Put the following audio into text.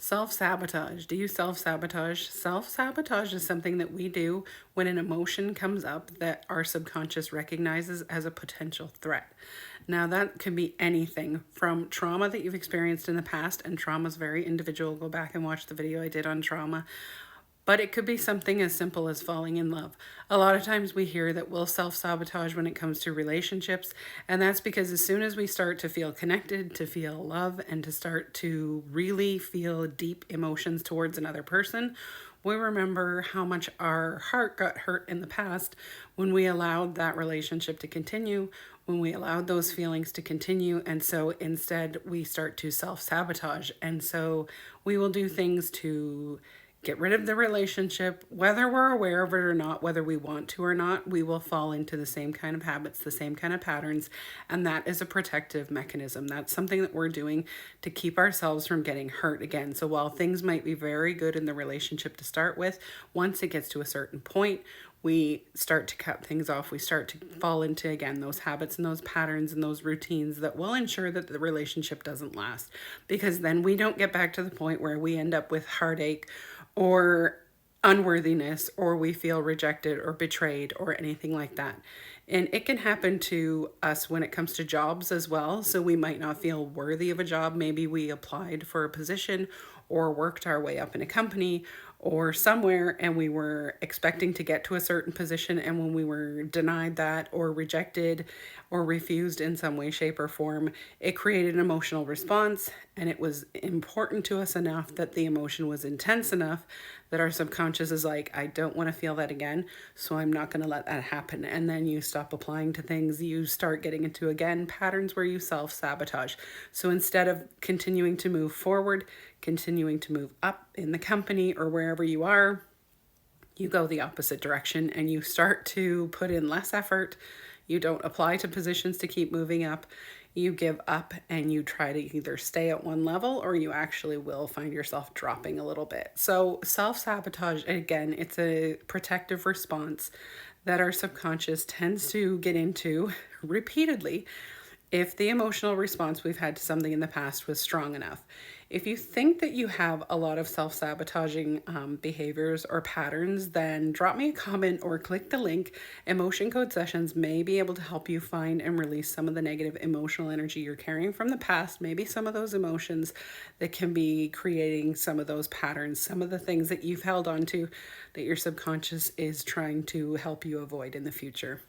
Self-sabotage. Do you self-sabotage? Self-sabotage is something that we do when an emotion comes up that our subconscious recognizes as a potential threat. Now, that can be anything from trauma that you've experienced in the past, and trauma is very individual. Go back and watch the video I did on trauma. But it could be something as simple as falling in love. A lot of times we hear that we'll self-sabotage when it comes to relationships, and that's because as soon as we start to feel connected, to feel love, and to start to really feel deep emotions towards another person, we remember how much our heart got hurt in the past when we allowed that relationship to continue, when we allowed those feelings to continue. And so instead we start to self-sabotage. And so we will do things to get rid of the relationship, whether we're aware of it or not, whether we want to or not. We will fall into the same kind of habits, the same kind of patterns, and that is a protective mechanism. That's something that we're doing to keep ourselves from getting hurt again. So while things might be very good in the relationship to start with, once it gets to a certain point, we start to cut things off. We start to fall into, again, those habits and those patterns and those routines that will ensure that the relationship doesn't last, because then we don't get back to the point where we end up with heartache or unworthiness, or we feel rejected or betrayed or anything like that. And it can happen to us when it comes to jobs as well. So we might not feel worthy of a job. Maybe we applied for a position or worked our way up in a company or somewhere, and we were expecting to get to a certain position, and when we were denied that or rejected or refused in some way, shape, or form, it created an emotional response, and it was important to us enough that the emotion was intense enough that our subconscious is like, I don't want to feel that again, so I'm not going to let that happen. And then you stop applying to things. You start getting into, again, patterns where you self-sabotage. So instead of continuing to move forward, continuing to move up in the company or wherever you are, you go the opposite direction and you start to put in less effort. You don't apply to positions to keep moving up. You give up and you try to either stay at one level, or you actually will find yourself dropping a little bit. So self-sabotage, again, it's a protective response that our subconscious tends to get into repeatedly if the emotional response we've had to something in the past was strong enough. If you think that you have a lot of self-sabotaging behaviors or patterns, then drop me a comment or click the link. Emotion code sessions may be able to help you find and release some of the negative emotional energy you're carrying from the past, maybe some of those emotions that can be creating some of those patterns, some of the things that you've held on to that your subconscious is trying to help you avoid in the future.